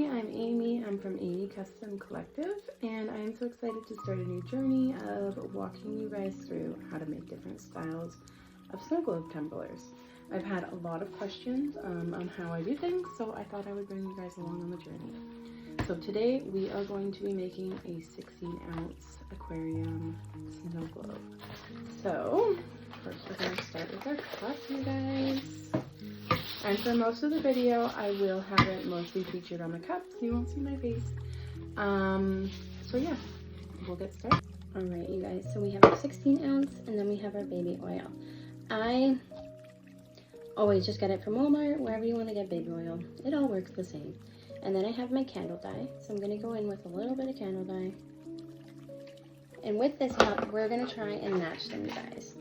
I'm Amy. I'm from Amy Custom Collective, and I am so excited to start a new journey of walking you guys through how to make different styles of snow globe tumblers. I've had a lot of questions on how I do things, so I thought I would bring you guys along on the journey. So today we are going to be making a 16-ounce aquarium snow globe. So first we're going to start with our cup, you guys. And for most of the video, I will have it mostly featured on the cup, so you won't see my face. So yeah, we'll get started. All right, you guys, so we have our 16-ounce, and then we have our baby oil. I always just get it from Walmart, wherever you want to get baby oil. It all works the same. And then I have my candle dye, so I'm going to go in with a little bit of candle dye. And with this cup, we're going to try and match them, you guys.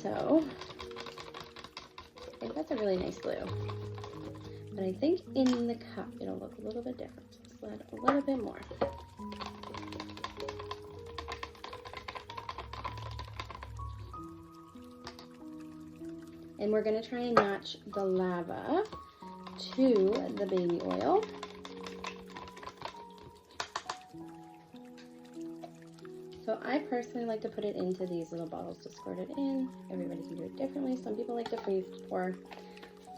So I think that's a really nice blue. But I think in the cup, it'll look a little bit different. So let's add a little bit more. And we're going to try and match the lava to the baby oil. So I personally like to put it into these little bottles to squirt it in. Everybody can do it differently. Some people like to freeze pour.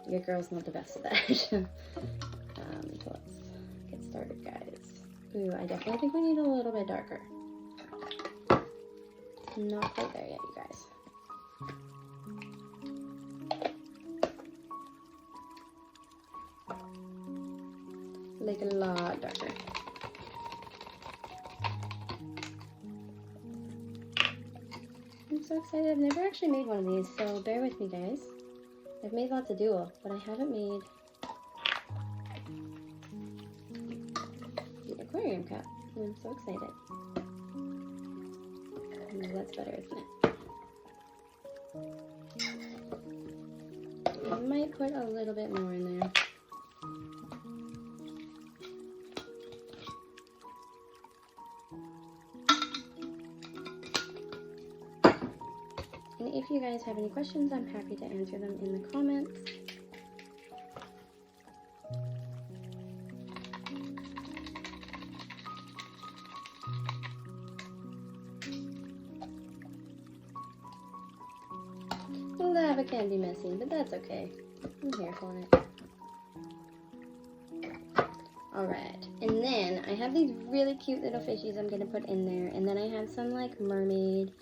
Your girl's not the best at that. So let's get started, guys. Ooh, I definitely think we need a little bit darker. Not quite there yet, you guys. Like a lot darker. I'm so excited. I've never actually made one of these, so bear with me, guys. I've made lots of dual, but I haven't made the aquarium cup. And I'm so excited. Ooh, that's better, isn't it? I might put a little bit more in there. And if you guys have any questions, I'm happy to answer them in the comments. The lava can be messy, but that's okay. I'm here for it. Alright, and then I have these really cute little fishies I'm going to put in there. And then I have some like mermaid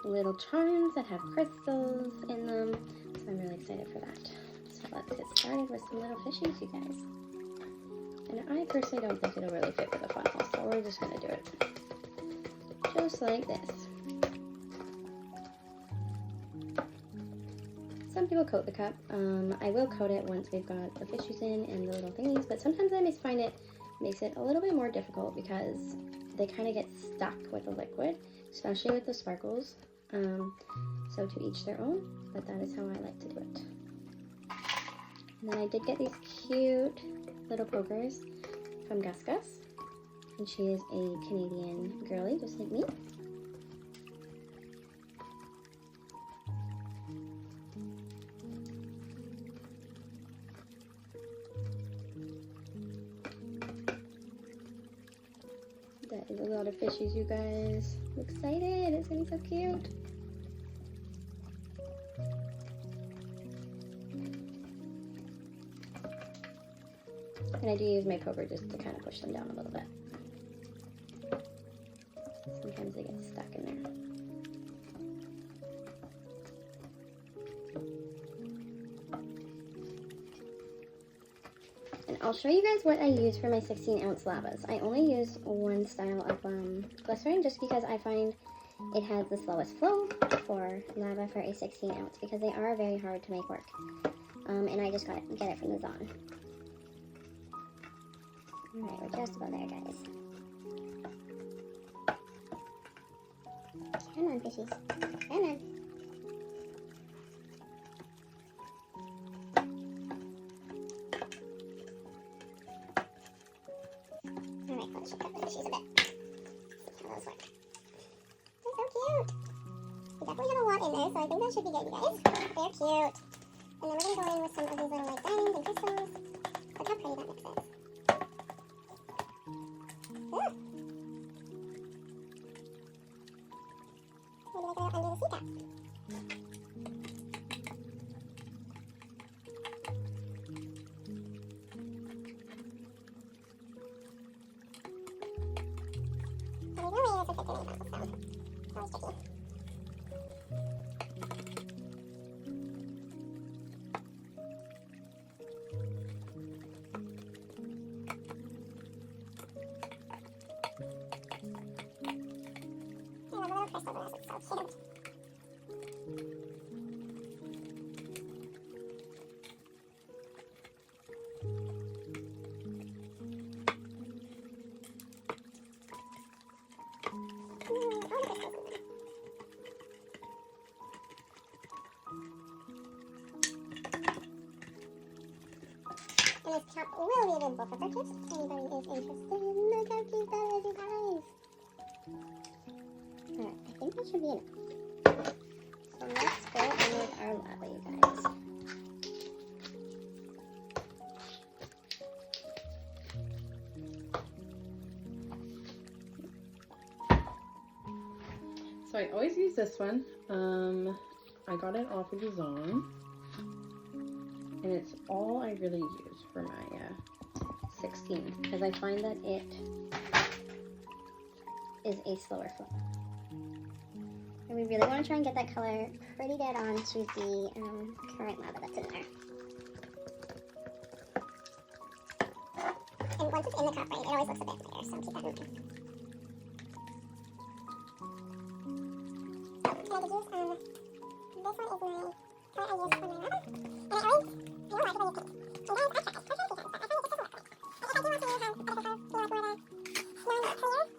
little charms that have crystals in them, so I'm really excited for that. So let's get started with some little fishies, you guys. And I personally don't think it'll really fit with the funnel, so we're just gonna do it just like this. Some people coat the cup. I will coat it once we've got the fishies in and the little thingies, but sometimes I just find it makes it a little bit more difficult because they kind of get stuck with the liquid, especially with the sparkles. So to each their own, but that is how I like to do it. And then I did get these cute little pokers from Gus Gus, and she is a Canadian girly just like me. That is a lot of fishies, you guys. I'm excited. It's gonna be so cute. And I do use my poker just to kind of push them down a little bit. Sometimes they get stuck in there. And I'll show you guys what I use for my 16-ounce lavas. I only use one style of glycerin just because I find it has the slowest flow for lava for a 16-ounce because they are very hard to make work. And I just get it from the Zon. Alright, we're just about there, guys. Come on, fishies. Come on. Alright, let's cut the fishies a bit. See how those work. They're so cute. We definitely have a lot in there, so I think that should be good, you guys. They're cute. And then we're going to go in with some of these little like diamonds and crystals. Look how pretty that mix is. And this cap will be available for purchase if anybody is interested. Look how cute that is, you guys. Alright, I think that should be enough. So let's go in with our lava, you guys. So I always use this one. I got it off of Amazon. And it's all I really use for my 16, because I find that it is a slower flow. And we really want to try and get that color pretty dead on to the current lava that's in there. And once it's in the cup, right, it always looks a bit lighter, so keep that in mind. So, I like to use, this one is my color I use for my lava. And I always, I don't like it when I use pink. And guys, I tried, because I find it doesn't work. If I do want to have a bit of a more the snowing clear,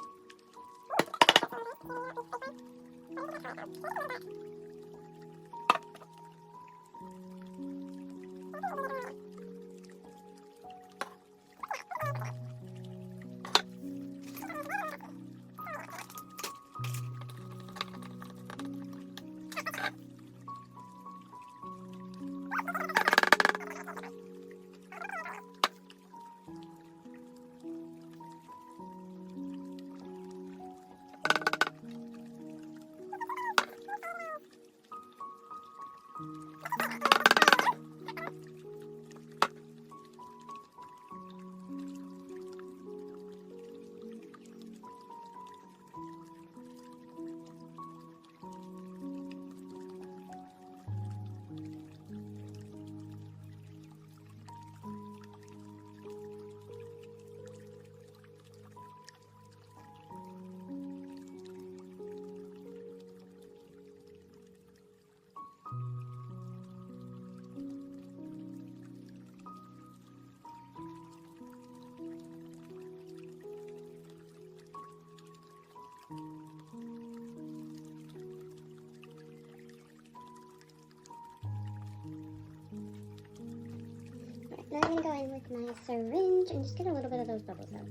now I'm going to go in with my syringe and just get a little bit of those bubbles out.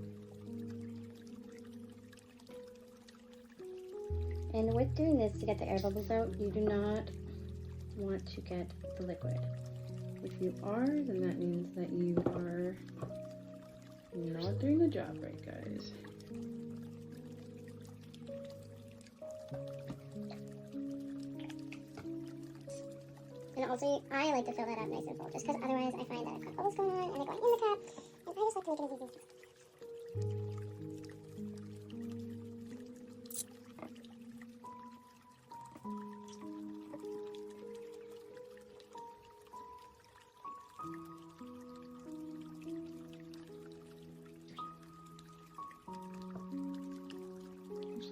And with doing this to get the air bubbles out, you do not want to get the liquid. If you are, then that means that you are not doing the job right, guys. And also, I like to fill that up nice and full, just because otherwise I find that I've got bubbles going on and they're going in the cup, and I just like to make it as easy as possible.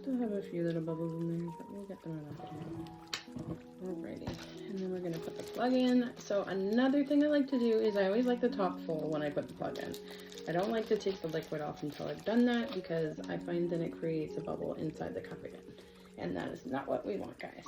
Still have a few little bubbles in there, but we'll get them out. Alrighty, and then we're gonna put the plug in. So another thing I like to do is I always like the top full when I put the plug in. I don't like to take the liquid off until I've done that because I find that it creates a bubble inside the cup again. And that is not what we want, guys.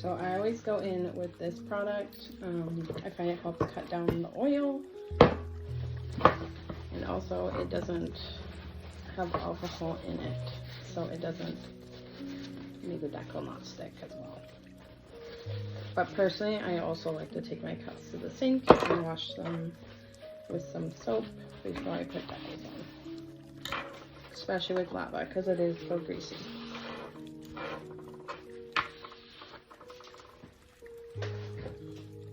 So I always go in with this product. I find it helps cut down the oil. And also it doesn't have alcohol in it, so it doesn't make the deck will not stick as well. But personally, I also like to take my cups to the sink and wash them with some soap before I put decals on. Especially with lava, because it is so greasy.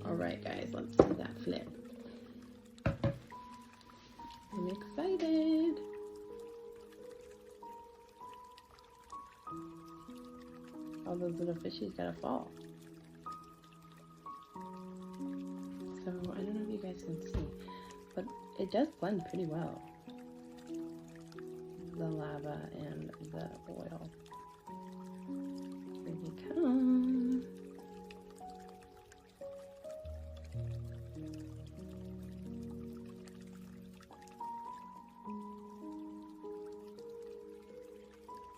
Alright guys, let's see that flip. I'm excited. All those little fishies gotta fall. So, I don't know if you guys can see, but it does blend pretty well. The lava and the oil. Here they come.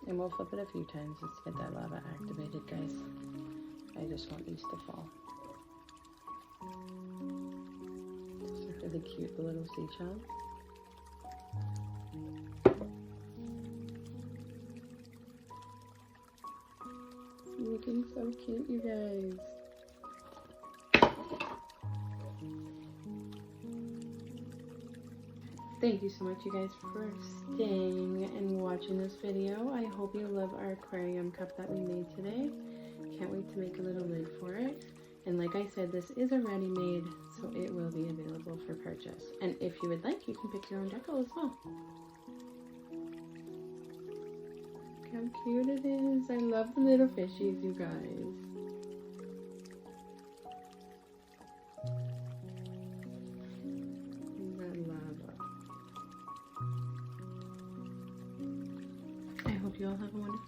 And we'll flip it a few times just to get that lava activated, guys. I just want these to fall. These are really cute, the little seashells. Looking so cute, you guys. Thank you so much, you guys, for staying and watching this video. I hope you love our aquarium cup that we made today. Can't wait to make a little lid for it. And like I said, this is a ready-made, so it will be available for purchase. And if you would like, you can pick your own deco as well. Look how cute it is. I love the little fishies, you guys. I hope you all have a wonderful